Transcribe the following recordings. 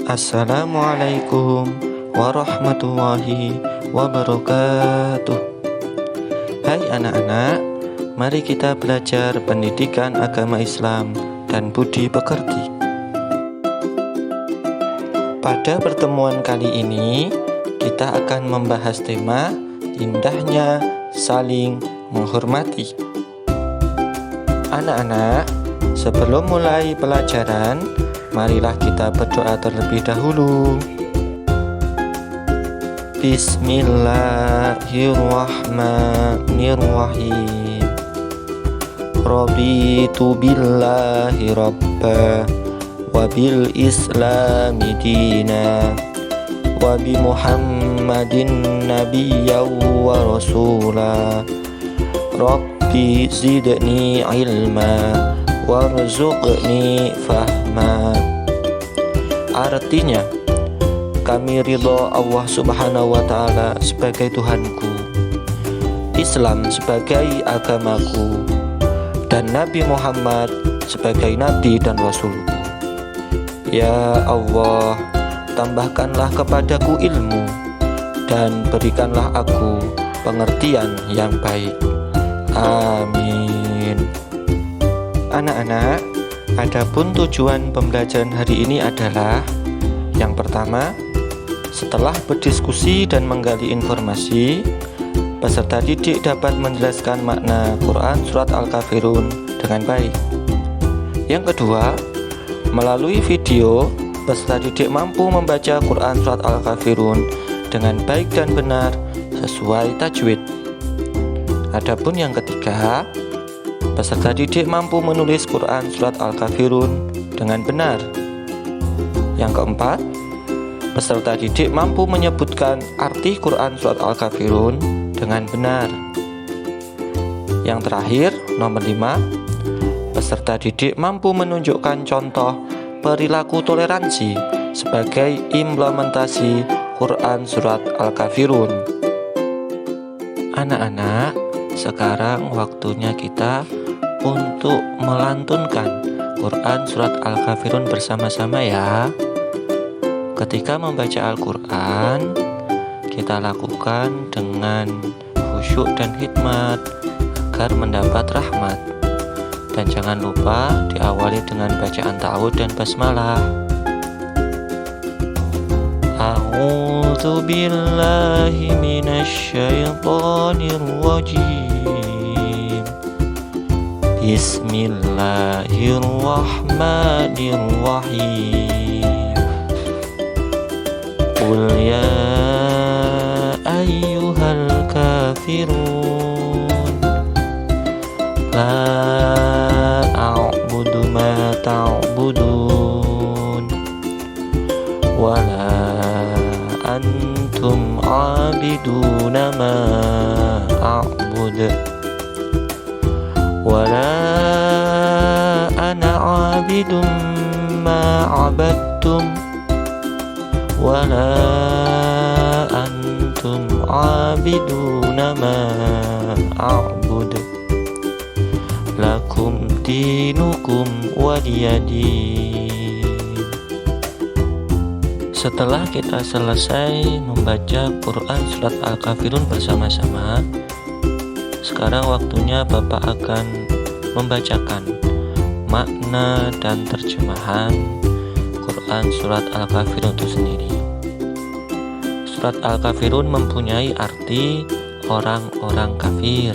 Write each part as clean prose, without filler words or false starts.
Assalamualaikum warahmatullahi wabarakatuh. Hai anak-anak, mari kita belajar pendidikan agama Islam dan budi pekerti. Pada pertemuan kali ini, kita akan membahas tema indahnya saling menghormati. Anak-anak, sebelum mulai pelajaran, marilah kita berdoa terlebih dahulu. Bismillahirrahmanirrahim. Raditu billahi rabba wa bil islami dina wa bi muhammadin nabiyyan wa rasula. Rabbi zidni ilma warzuqni fahma. Artinya, kami ridho Allah subhanahu wa ta'ala sebagai Tuhanku, Islam sebagai agamaku, dan Nabi Muhammad sebagai Nabi dan Rasulku. Ya Allah, tambahkanlah kepadaku ilmu dan berikanlah aku pengertian yang baik. Amin. Anak-anak, adapun tujuan pembelajaran hari ini adalah: yang pertama, setelah berdiskusi dan menggali informasi, peserta didik dapat menjelaskan makna Quran Surat Al-Kafirun dengan baik. Yang kedua, melalui video, peserta didik mampu membaca Quran Surat Al-Kafirun dengan baik dan benar sesuai tajwid. Adapun yang ketiga, peserta didik mampu menulis Quran Surat Al-Kafirun dengan benar. Yang keempat, peserta didik mampu menyebutkan arti Quran Surat Al-Kafirun dengan benar. Yang terakhir, nomor 5, peserta didik mampu menunjukkan contoh perilaku toleransi sebagai implementasi Quran Surat Al-Kafirun. Anak-anak, sekarang waktunya kita untuk melantunkan Quran Surat Al-Kafirun bersama-sama ya. Ketika membaca Al-Quran, kita lakukan dengan khusyuk dan hikmat agar mendapat rahmat. Dan jangan lupa diawali dengan bacaan ta'awudz dan basmalah. A'udzu billahi minasy syaithanir rajim. Bismillahirrahmanirrahim. Qul ya ayyuhal kafirun la a'budu ma ta'budun wa la antum 'abiduna ma a'budu wa la ana 'abidum ma 'abadtum wa la antum 'abiduna ma a'budu lakum dinukum waliyadin. Setelah kita selesai membaca Quran Surat Al-Kafirun bersama-sama, sekarang waktunya Bapak akan membacakan makna dan terjemahan Quran Surat Al-Kafirun itu sendiri. Surat Al-Kafirun mempunyai arti orang-orang kafir,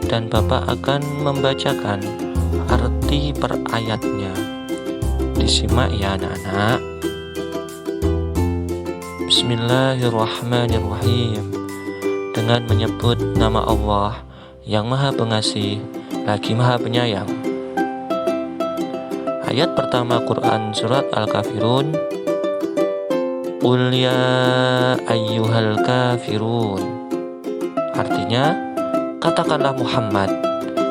dan Bapak akan membacakan arti per ayatnya. Disimak ya anak-anak. Bismillahirrahmanirrahim. Dengan menyebut nama Allah yang Maha Pengasih lagi Maha Penyayang. Ayat pertama Quran Surat Al-Kafirun. Qul ya ayyuhal kafirun. Artinya, katakanlah Muhammad,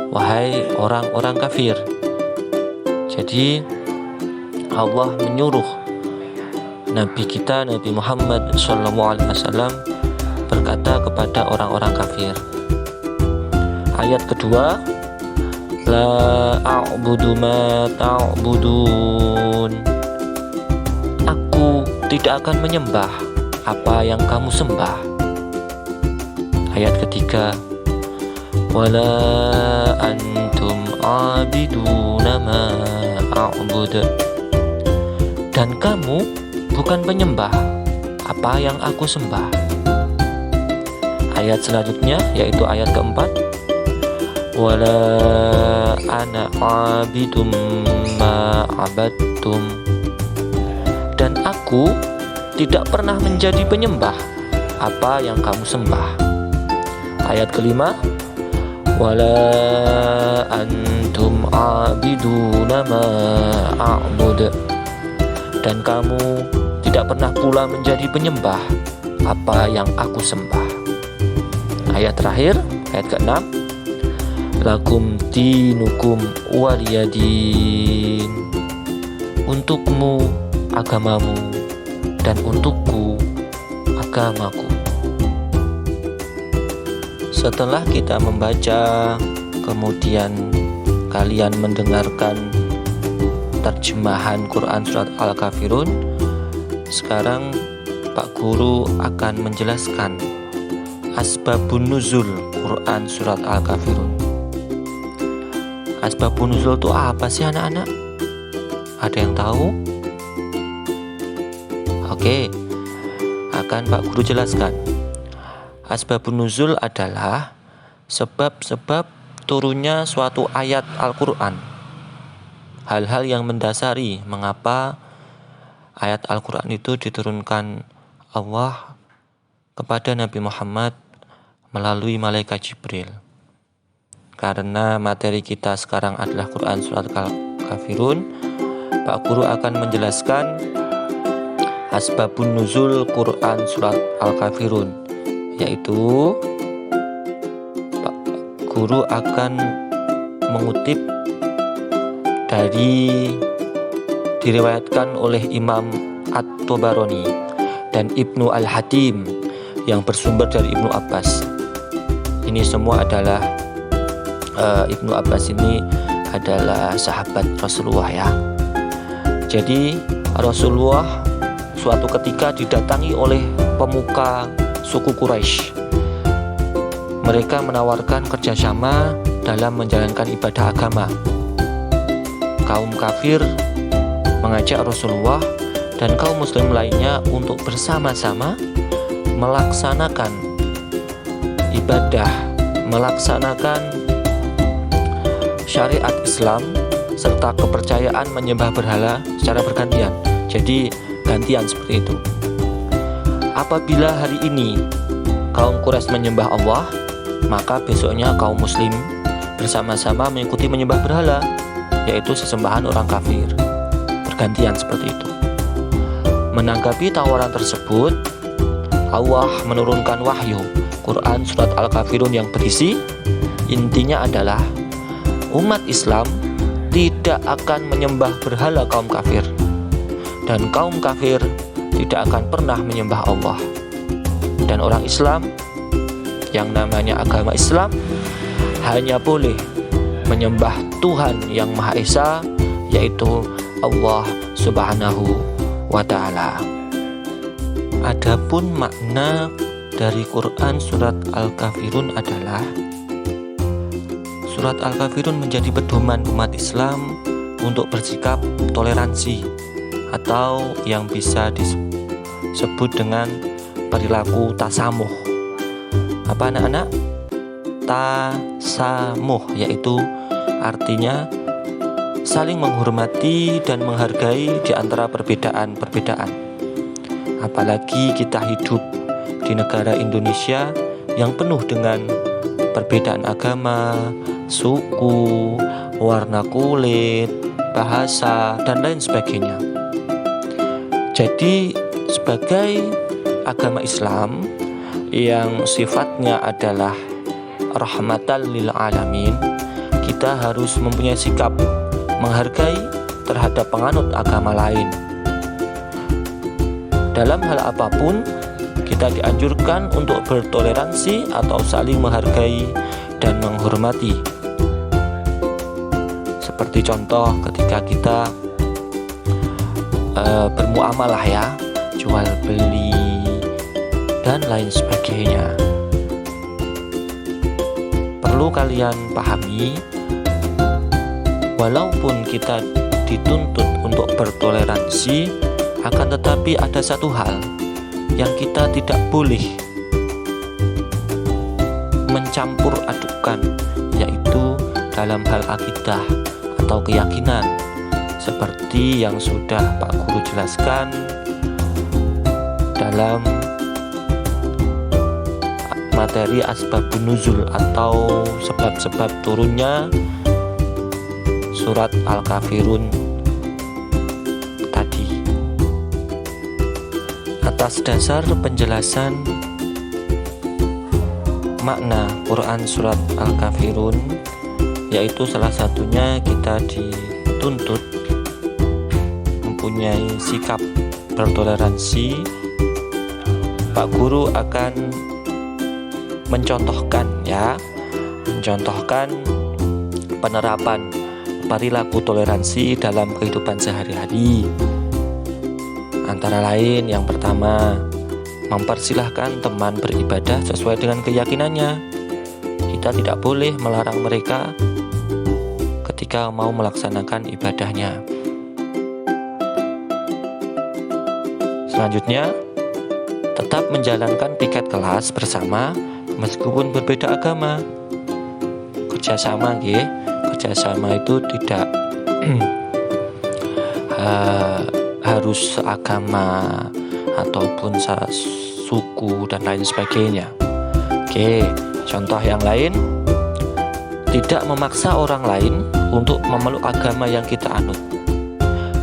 wahai orang-orang kafir. Jadi Allah menyuruh Nabi kita, Nabi Muhammad SAW, berkata kepada orang-orang kafir. Ayat kedua, la a'budu ma ta'budun. tidak akan menyembah apa yang kamu sembah. Ayat ketiga, wala antum abiduna ma a'bud, dan kamu bukan penyembah apa yang aku sembah. Ayat selanjutnya yaitu ayat keempat, wala ana abidum ma abadtum, dan aku tidak pernah menjadi penyembah apa yang kamu sembah. Ayat kelima, wala antum abiduna ma a'bud, dan kamu tidak pernah pula menjadi penyembah apa yang aku sembah. Ayat terakhir, ayat ke-6, lakum dinukum waliyadin, untukmu agamamu dan untukku agamaku. Setelah kita membaca, kemudian kalian mendengarkan terjemahan Quran Surat Al-Kafirun, sekarang Pak Guru akan menjelaskan asbabun nuzul Quran Surat Al-Kafirun. Asbabun nuzul itu apa sih anak-anak? Ada yang tahu? Oke, akan Pak Guru jelaskan. Asbabun nuzul adalah sebab-sebab turunnya suatu ayat Al-Quran. Hal-hal yang mendasari mengapa ayat Al-Quran itu diturunkan Allah kepada Nabi Muhammad melalui malaikat Jibril. Karena materi kita sekarang adalah Quran Surat Al-Kafirun, Pak Guru akan menjelaskan asbabun nuzul Quran Surat Al-Kafirun, yaitu Pak Guru akan mengutip dari diriwayatkan oleh Imam At-Tabarani dan Ibnu Al-Hatim yang bersumber dari Ibnu Abbas. Ini semua adalah Ibnu Abbas ini adalah sahabat Rasulullah ya. Jadi Rasulullah suatu ketika didatangi oleh pemuka suku Quraisy. Mereka menawarkan kerjasama dalam menjalankan ibadah agama. Kaum kafir mengajak Rasulullah dan kaum muslim lainnya untuk bersama-sama melaksanakan ibadah, melaksanakan syariat Islam serta kepercayaan menyembah berhala secara bergantian. Jadi gantian seperti itu. Apabila hari ini kaum Quraisy menyembah Allah, maka besoknya kaum muslim bersama-sama mengikuti menyembah berhala, yaitu sesembahan orang kafir. Bergantian seperti itu. Menanggapi tawaran tersebut, Allah menurunkan wahyu Quran Surat Al-Kafirun yang berisi intinya adalah umat Islam tidak akan menyembah berhala kaum kafir, dan kaum kafir tidak akan pernah menyembah Allah. Dan orang Islam yang namanya agama Islam hanya boleh menyembah Tuhan yang Maha Esa, yaitu Allah Subhanahu wa Ta'ala. Adapun makna dari Quran Surat Al-Kafirun adalah Surat Al-Kafirun menjadi pedoman umat Islam untuk bersikap toleransi, atau yang bisa disebut dengan perilaku tasamuh. Apa anak-anak? Tasamuh, yaitu artinya saling menghormati dan menghargai di antara perbedaan-perbedaan. Apalagi kita hidup di negara Indonesia yang penuh dengan perbedaan agama, suku, warna kulit, bahasa, dan lain sebagainya. Jadi sebagai agama Islam yang sifatnya adalah rahmatan lil alamin, kita harus mempunyai sikap menghargai terhadap penganut agama lain. Dalam hal apapun, kita dianjurkan untuk bertoleransi atau saling menghargai dan menghormati. Seperti contoh ketika kita bermuamalah ya. jual beli, dan lain sebagainya. Perlu kalian pahami, walaupun kita dituntut untuk bertoleransi, akan tetapi ada satu hal yang kita tidak boleh mencampur adukkan, yaitu dalam hal akidah atau keyakinan, seperti yang sudah Pak Guru jelaskan dalam materi asbabun nuzul atau sebab-sebab turunnya surat Al-Kafirun tadi. Atas dasar penjelasan makna Quran surat Al-Kafirun, yaitu salah satunya kita dituntut mempunyai sikap bertoleransi, Pak Guru akan mencontohkan penerapan perilaku toleransi dalam kehidupan sehari-hari. Antara lain, yang pertama, mempersilahkan teman beribadah sesuai dengan keyakinannya. Kita tidak boleh melarang mereka ketika mau melaksanakan ibadahnya. Selanjutnya, tetap menjalankan piket kelas bersama meskipun berbeda agama. Kerjasama itu tidak harus seagama ataupun suku dan lain sebagainya. Contoh yang lain, tidak memaksa orang lain untuk memeluk agama yang kita anut.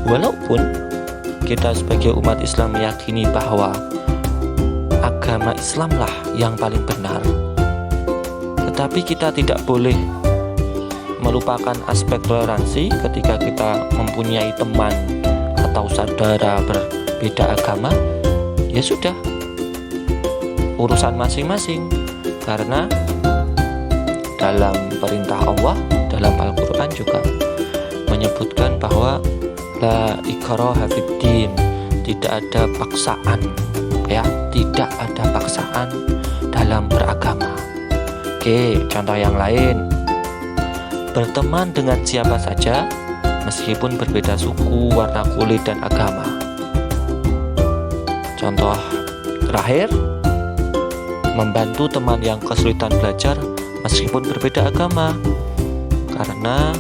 Walaupun kita sebagai umat Islam meyakini bahwa agama Islamlah yang paling benar, tetapi kita tidak boleh melupakan aspek toleransi ketika kita mempunyai teman atau saudara berbeda agama. Ya sudah, urusan masing-masing, karena dalam perintah Allah dalam Al-Quran juga menyebutkan bahwa la ikraha fiddin, tidak ada paksaan, tidak ada paksaan dalam beragama. Contoh yang lain, berteman dengan siapa saja meskipun berbeda suku, warna kulit, dan agama. Contoh terakhir, membantu teman yang kesulitan belajar meskipun berbeda agama. Karena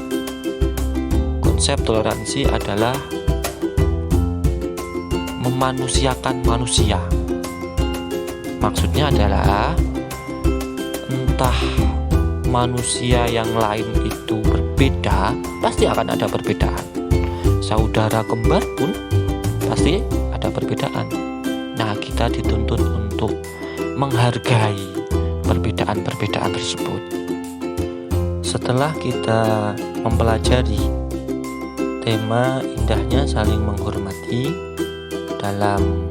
konsep toleransi adalah memanusiakan manusia. Maksudnya adalah entah manusia yang lain itu berbeda, pasti akan ada perbedaan. Saudara kembar pun pasti ada perbedaan. Nah, kita dituntut untuk menghargai perbedaan-perbedaan tersebut. Setelah kita mempelajari tema indahnya saling menghormati dalam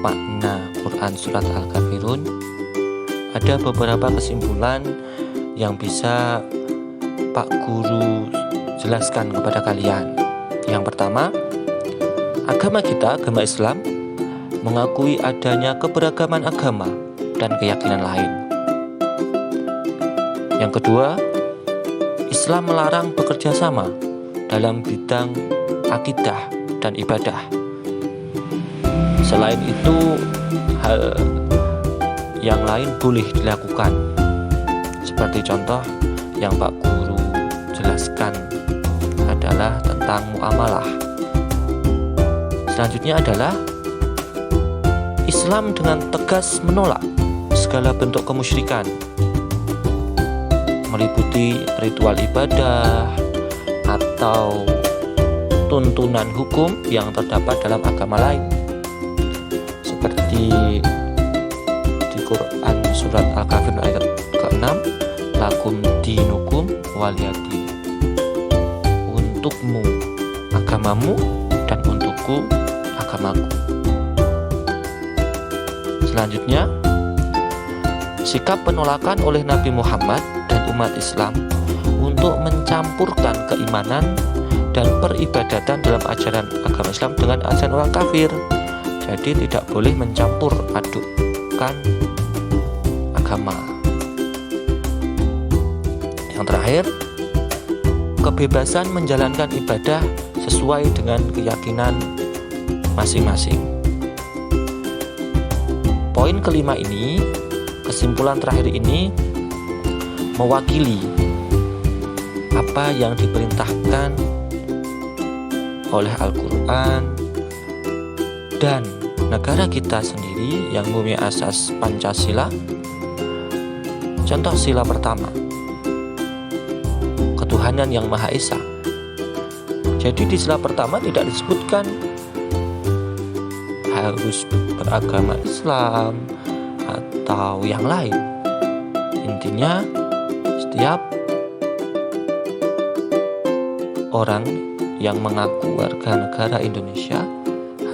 makna Quran surat Al-Kafirun, ada beberapa kesimpulan yang bisa Pak Guru jelaskan kepada kalian. Yang pertama, agama kita, agama Islam, mengakui adanya keberagaman agama dan keyakinan lain. Yang kedua, Islam melarang bekerja sama dalam bidang akidah dan ibadah. Selain itu, hal yang lain boleh dilakukan, seperti contoh yang Pak Guru jelaskan adalah tentang muamalah. Selanjutnya adalah Islam dengan tegas menolak segala bentuk kemusyrikan, meliputi ritual ibadah atau tuntunan hukum yang terdapat dalam agama lain, seperti di Quran surat Al-Kafirun ayat ke-6, lakum dinukum waliyadin, untukmu agamamu dan untukku agamaku. Selanjutnya, sikap penolakan oleh Nabi Muhammad dan umat Islam untuk mencampurkan keimanan dan peribadatan dalam ajaran agama Islam dengan ajaran orang kafir. Jadi tidak boleh mencampur adukkan agama. Yang terakhir, kebebasan menjalankan ibadah sesuai dengan keyakinan masing-masing. Poin kelima ini, kesimpulan terakhir ini mewakili apa yang diperintahkan oleh Al-Quran dan negara kita sendiri yang mempunyai asas Pancasila. Contoh sila pertama, ketuhanan yang Maha Esa. Jadi di sila pertama tidak disebutkan harus beragama Islam atau yang lain. Intinya setiap orang yang mengaku warga negara Indonesia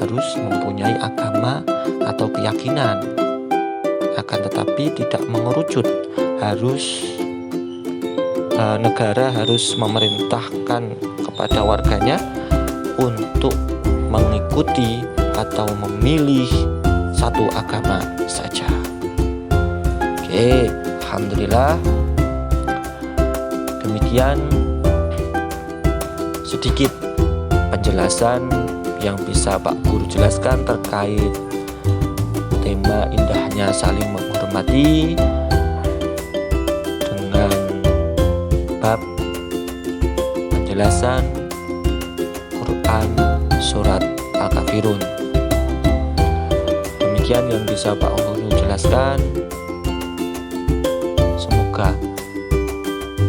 harus mempunyai agama atau keyakinan, akan tetapi tidak mengerucut harus negara harus memerintahkan kepada warganya untuk mengikuti atau memilih satu agama saja. Oke, alhamdulillah. Demikian sedikit penjelasan yang bisa Pak Guru jelaskan terkait tema indahnya saling menghormati dengan bab penjelasan Quran surat Al-Kafirun. Demikian yang bisa Pak Guru jelaskan. Semoga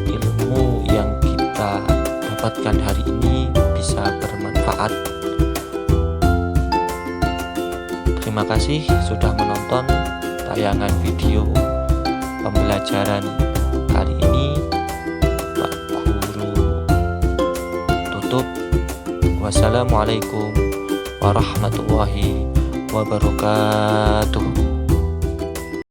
ilmu yang kita dapatkan hari ini bisa bermanfaat. Terima kasih sudah menonton tayangan video pembelajaran kali ini. Pak Guru tutup. Wassalamualaikum warahmatullahi wabarakatuh.